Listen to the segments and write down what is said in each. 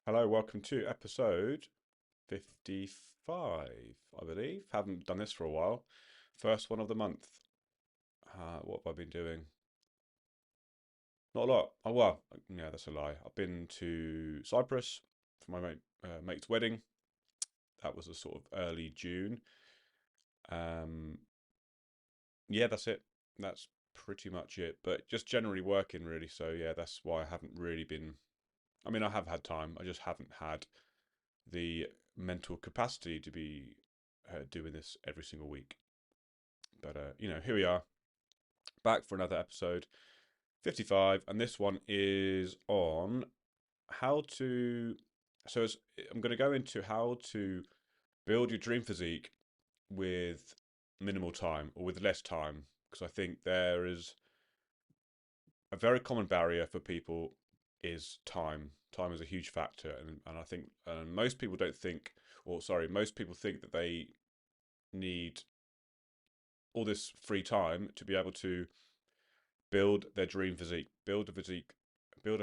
Hello, welcome to episode 55, I believe. Haven't done this for a while. First one of the month. What have I been doing? Not a lot. Oh, well, yeah, that's a lie. I've been to Cyprus for my mate's wedding. That was a sort of early June. Um, yeah, that's it. That's pretty much it. But just generally working, really. So, yeah, that's why I haven't really been. I mean, I have had time. I just haven't had the mental capacity to be doing this every single week. But here we are, back for another episode, 55, and this one is on how to. So I'm going to go into how to build your dream physique with minimal time or with less time, because I think there is a very common barrier for people is time. Time is a huge factor, and I think most people don't think, or sorry, most people think that they need all this free time to be able to build their dream physique, build a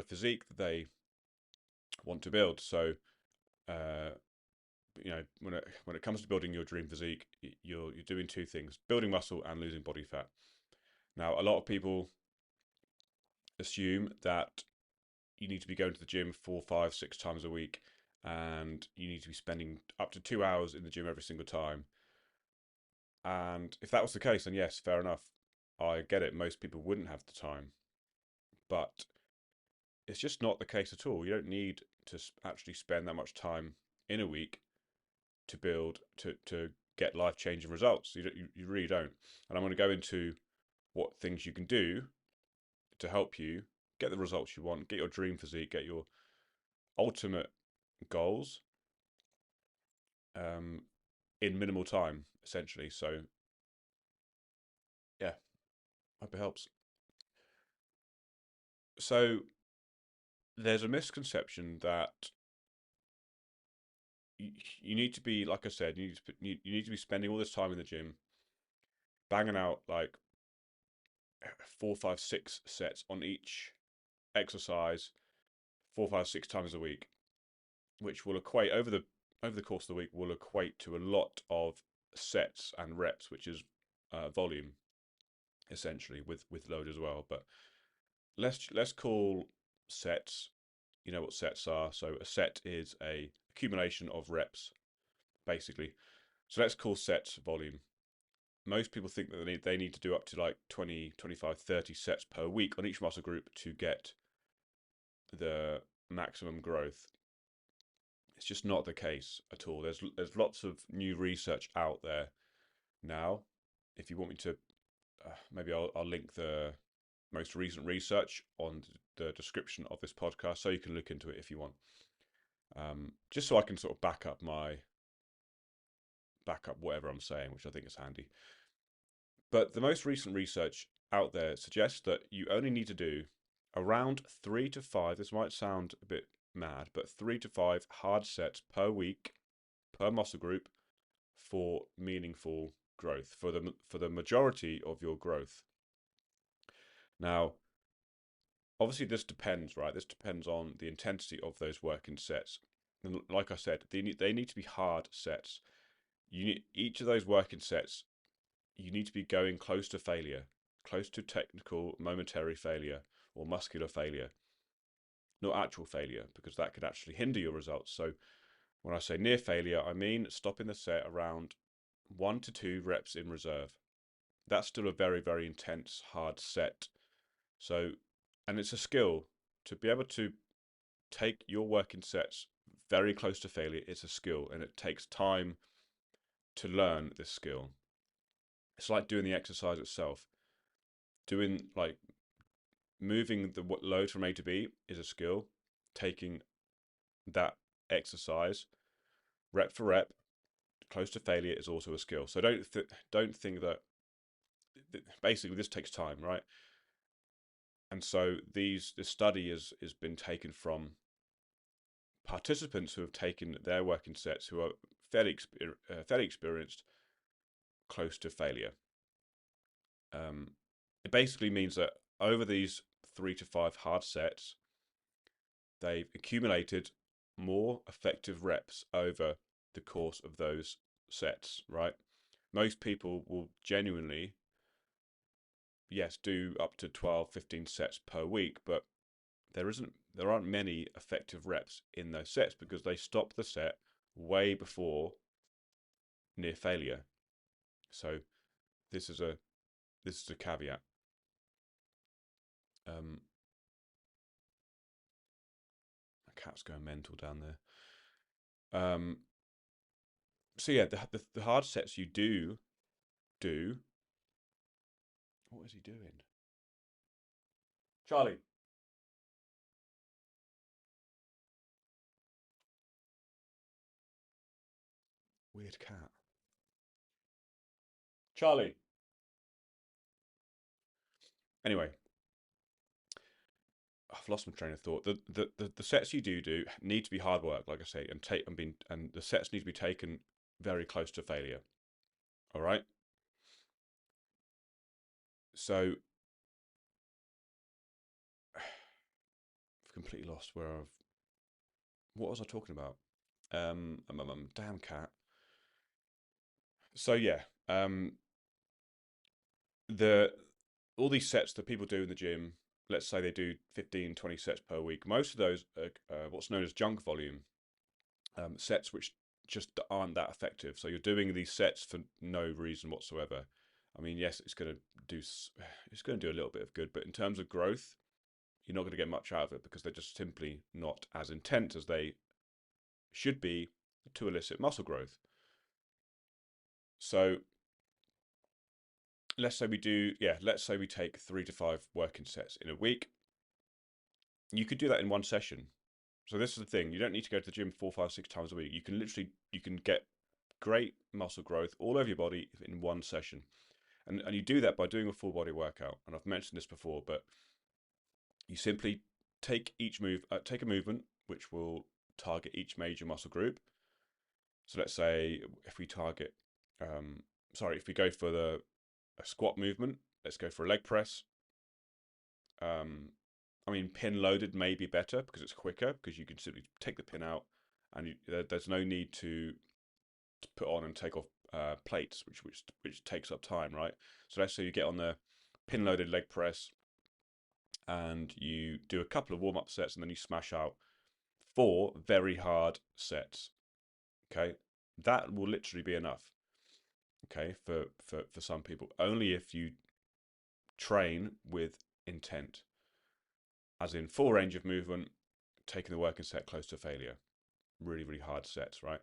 physique that they want to build. So, uh, when it comes to building your dream physique, you're doing two things: building muscle and losing body fat. Now, a lot of people assume that you need to be going to the gym 4, 5, 6 times a week, and you need to be spending up to 2 hours in the gym every single time. And if that was the case, then yes, fair enough. I get it. Most people wouldn't have the time, but it's just not the case at all. You don't need to actually spend that much time in a week to build to get life changing results. You really don't. And I'm going to go into what things you can do to help you get the results you want, get your dream physique, get your ultimate goals um, in minimal time, essentially. So yeah, hope it helps. So there's a misconception that you, you need to be, like I said, you need to be spending all this time in the gym, banging out like 4, 5, 6 sets on each exercise, 4, 5, 6 times a week, which will equate over the course of the week will equate to a lot of sets and reps, which is volume essentially with load as well. But let's call sets. You know what sets are. So a set is a accumulation of reps, basically. So let's call sets volume. Most people think that they need to do up to like 20, 25, 30 sets per week on each muscle group to get the maximum growth. It's just not the case at all. There's lots of new research out there now. If you want me to, maybe I'll link the most recent research on the description of this podcast, so you can look into it if you want. Just so I can sort of back up whatever I'm saying, which I think is handy. But the most recent research out there suggests that you only need to do around 3 to 5. This might sound a bit mad, but 3 to 5 hard sets per week per muscle group for meaningful growth for the majority of your growth. Now, obviously, this depends, right? This depends on the intensity of those working sets. And like I said, they need to be hard sets. You need each of those working sets. You need to be going close to failure, close to technical momentary failure or muscular failure, not actual failure, because that could actually hinder your results. So when I say near failure, I mean stopping the set around 1 to 2 reps in reserve. That's still a very, very intense, hard set. So, and it's a skill to be able to take your working sets very close to failure. It's a skill, and it takes time to learn this skill. It's like doing the exercise itself. Doing like moving the load from A to B is a skill. Taking that exercise rep for rep close to failure is also a skill. So don't think that basically this takes time, right? And so this study has been taken from participants who have taken their working sets who are fairly experienced close to failure. Um, it basically means that over these 3 to 5 hard sets, they've accumulated more effective reps over the course of those sets, right? Most people will genuinely, yes, do up to 12, 15 sets per week, but there aren't many effective reps in those sets because they stop the set way before near failure. So this is a caveat. Um, my cat's going mental down there. So yeah, the hard sets you do. What is he doing, Charlie? Weird cat. Charlie. Anyway, I've lost my train of thought. The sets you do need to be hard work, like I say, and the sets need to be taken very close to failure. All right. So I've completely lost what was I talking about? Damn cat. So yeah, the all these sets that people do in the gym. Let's say they do 15, 20 sets per week. Most of those are what's known as junk volume sets, which just aren't that effective. So you're doing these sets for no reason whatsoever. I mean, yes, do it's going to do a little bit of good, but in terms of growth, you're not going to get much out of it because they're just simply not as intense as they should be to elicit muscle growth. So let's say we take 3 to 5 working sets in a week. You could do that in one session. So this is the thing: you don't need to go to the gym 4, 5, 6 times a week. You can get great muscle growth all over your body in one session, and you do that by doing a full body workout. And I've mentioned this before, but you simply take a movement which will target each major muscle group. So let's say if we target, if we go for a squat movement, let's go for a leg press. Um, I mean, pin loaded may be better because it's quicker because you can simply take the pin out, and there's no need to put on and take off plates, which takes up time, right? So let's say you get on the pin loaded leg press, and you do a couple of warm up sets, and then you smash out 4 very hard sets. Okay, that will literally be enough. Okay, for some people, only if you train with intent, as in full range of movement, taking the working set close to failure. Really, really hard sets, right?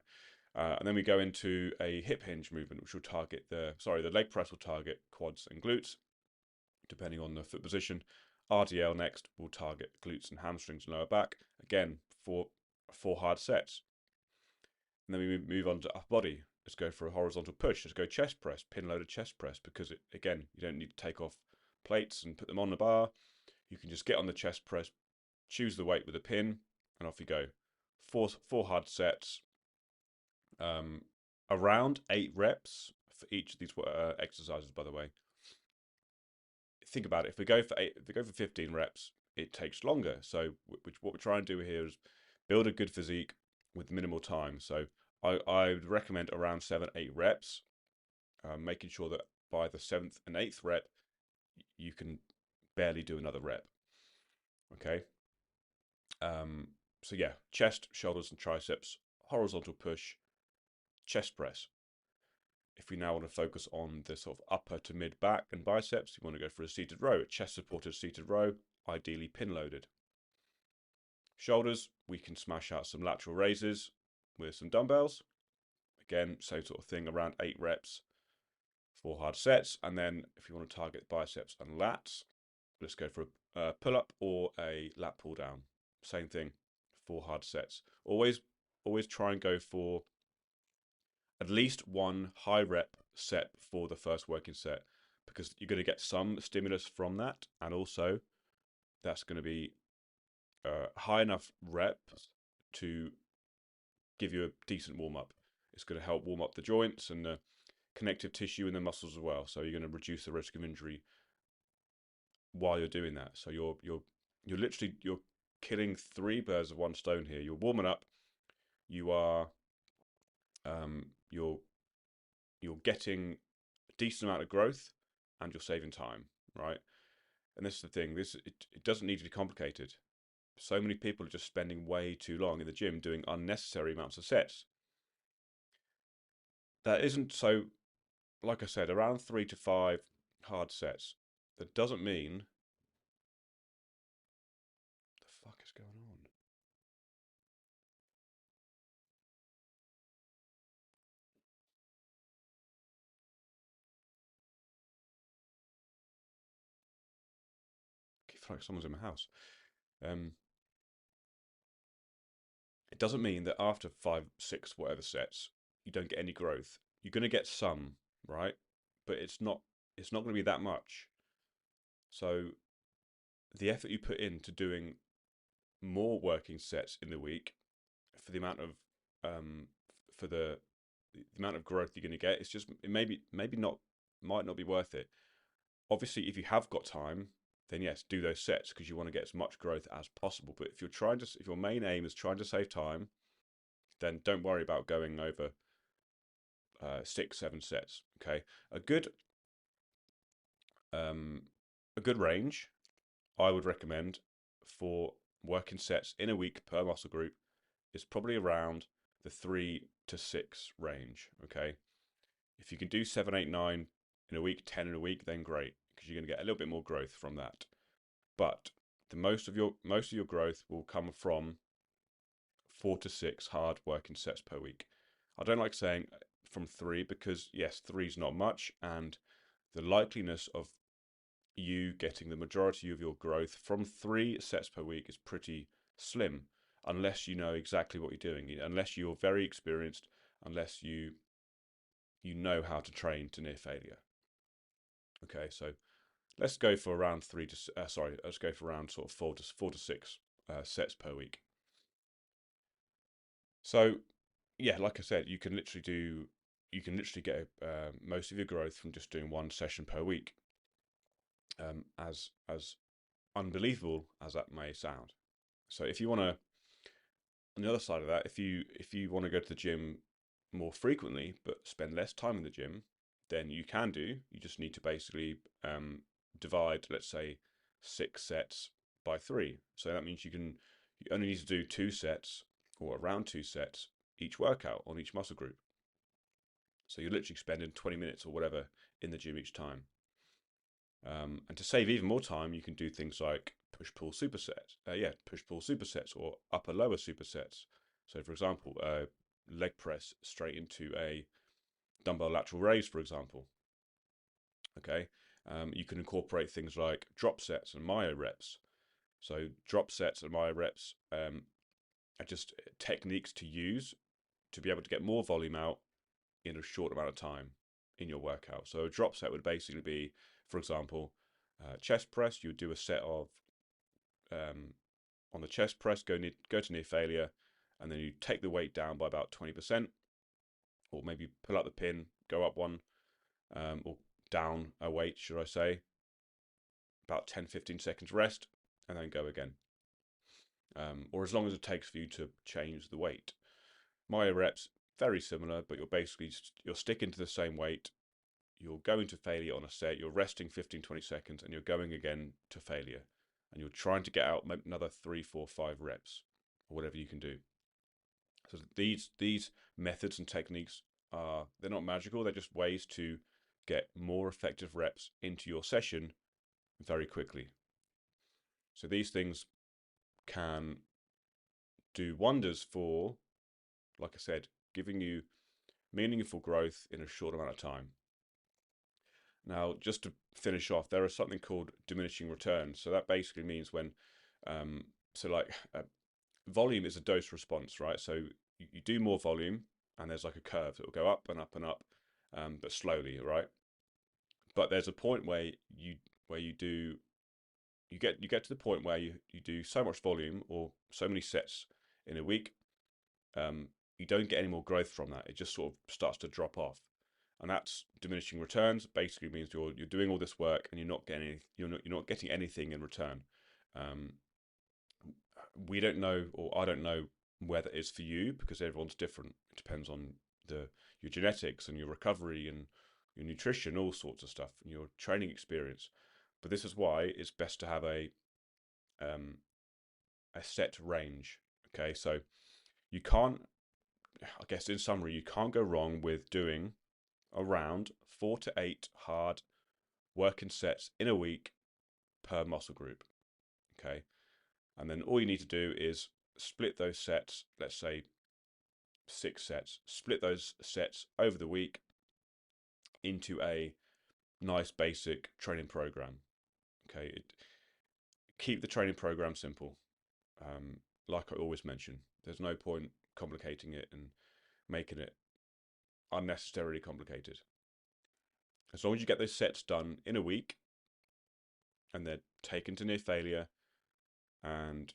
And then we go into a hip hinge movement, which will target the leg press will target quads and glutes, depending on the foot position. RDL next will target glutes and hamstrings and lower back. Again, four hard sets. And then we move on to upper body. Let's go for a horizontal push. Let's go chest press, pin loaded chest press, because again, you don't need to take off plates and put them on the bar. You can just get on the chest press, choose the weight with a pin, and off you go. Four hard sets, around 8 reps for each of these exercises. By the way, think about it. If we go for 15 reps, it takes longer. So, what we're trying to do here is build a good physique with minimal time. So, I would recommend around 7, 8 reps, making sure that by the 7th and 8th rep, you can barely do another rep. Okay. So yeah, chest, shoulders, and triceps, horizontal push, chest press. If we now want to focus on the sort of upper to mid back and biceps, you want to go for a seated row, a chest supported seated row, ideally pin loaded. Shoulders, we can smash out some lateral raises with some dumbbells. Again, same sort of thing, around 8 reps, 4 hard sets. And then if you want to target biceps and lats, let's go for a pull up or a lat pull down. Same thing, 4 hard sets. Always try and go for at least one high rep set for the first working set, because you're going to get some stimulus from that, and also that's going to be high enough reps to give you a decent warm up. It's going to help warm up the joints and the connective tissue and the muscles as well. So you're going to reduce the risk of injury while you're doing that. So you're killing 3 birds with one stone here. You're warming up, you are um, you're you're getting a decent amount of growth and you're saving time, right? And this is the thing. It doesn't need to be complicated. So many people are just spending way too long in the gym doing unnecessary amounts of sets. That isn't so. Like I said, around 3 to 5 hard sets. That doesn't mean the fuck is going on. I feel like someone's in my house. Um, it doesn't mean that after 5, 6, whatever sets, you don't get any growth. You're going to get some, right? But it's not going to be that much. So the effort you put into doing more working sets in the week for the amount of um, for the amount of growth you're going to get, it's just it maybe not might not be worth it. Obviously, if you have got time, then yes, do those sets because you want to get as much growth as possible. But if your main aim is trying to save time, then don't worry about going over 6, 7 sets. Okay, a good um, a good range I would recommend for working sets in a week per muscle group is probably around the 3 to 6 range. Okay, if you can do 7, 8, 9 in a week, 10 in a week, then great because you're going to get a little bit more growth from that. But the most of your growth will come from 4 to 6 hard working sets per week. I don't like saying from three because yes, three is not much, and the likeliness of you getting the majority of your growth from 3 sets per week is pretty slim, unless you know exactly what you're doing, unless you're very experienced, unless you know how to train to near failure. Okay, so let's go for around let's go for around sort of 4 to 6 sets per week. So yeah, like I said, you can literally get most of your growth from just doing one session per week. As unbelievable as that may sound. So if you want to, on the other side of that, if you want to go to the gym more frequently but spend less time in the gym, then you can do. You just need to basically divide, let's say, 6 sets by three. So that means you only need to do 2 sets or around 2 sets each workout on each muscle group. So you're literally spending 20 minutes or whatever in the gym each time. And to save even more time, you can do things like push pull supersets. Push pull supersets or upper lower supersets. So, for example, leg press straight into a dumbbell lateral raise, for example. Okay, you can incorporate things like drop sets and myo reps. So, drop sets and myo reps are just techniques to use to be able to get more volume out in a short amount of time in your workout. So a drop set would basically be, for example, chest press. You would do a set of on the chest press, go to near failure, and then you take the weight down by about 20%, or maybe pull up the pin, go up one, or down a weight, should I say, about 10, 15 seconds rest, and then go again. Or as long as it takes for you to change the weight. Myo reps, very similar, but you're sticking to the same weight. You're going to failure on a set, you're resting 15, 20 seconds, and you're going again to failure. And you're trying to get out another 3, 4, 5 reps, or whatever you can do. So these methods and techniques they're not magical, they're just ways to get more effective reps into your session very quickly. So these things can do wonders for, like I said, giving you meaningful growth in a short amount of time. Now, just to finish off, there is something called diminishing returns. So that basically means when, um, so like volume is a dose response, right? So you do more volume, and there's like a curve that will go up and up and up, but slowly, right? But there's a point where you get to the point where you do so much volume or so many sets in a week, um, you don't get any more growth from that. It just sort of starts to drop off, and that's diminishing returns. Basically, means you're doing all this work and you're not getting anything in return. Um, we don't know, or I don't know where that is for you, because everyone's different. It depends on the your genetics and your recovery and your nutrition, all sorts of stuff, and your training experience. But this is why it's best to have um, a set range. Okay, so you can't. I guess in summary, you can't go wrong with doing around 4 to 8 hard working sets in a week per muscle group. Okay, and then all you need to do is split those sets. Let's say 6 sets. Split those sets over the week into a nice basic training program. Okay, keep the training program simple. Um, like I always mention, there's no point complicating it and making it unnecessarily complicated. As long as you get those sets done in a week and they're taken to near failure and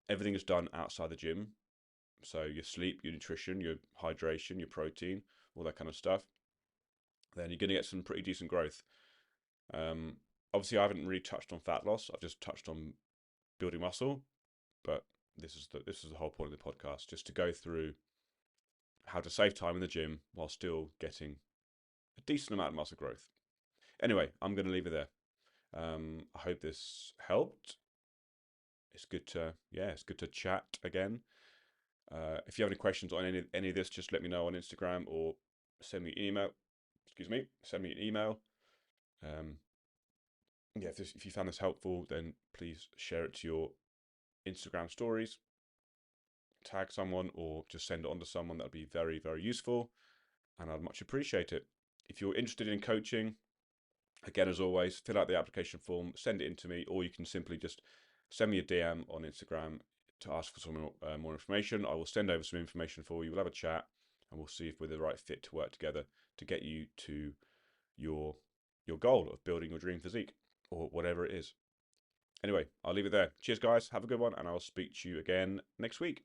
everything is done outside the gym, so your sleep, your nutrition, your hydration, your protein, all that kind of stuff, then you're going to get some pretty decent growth. Um, Obviously, I haven't really touched on fat loss. I've just touched on building muscle, but this is the whole point of the podcast, just to go through how to save time in the gym while still getting a decent amount of muscle growth. Anyway, I'm going to leave it there. I hope this helped. It's good to chat again. If you have any questions on any of this, just let me know on Instagram or send me an email. Excuse me, send me an email. Um, yeah, if you found this helpful, then please share it to your Instagram stories, tag someone, or just send it on to someone. That would be very, very useful, and I'd much appreciate it. If you're interested in coaching, again, as always, fill out the application form, send it in to me, or you can simply just send me a DM on Instagram to ask for some more information. I will send over some information for you. We'll have a chat, and we'll see if we're the right fit to work together to get you to your goal of building your dream physique or whatever it is. Anyway, I'll leave it there. Cheers, guys. Have a good one, and I'll speak to you again next week.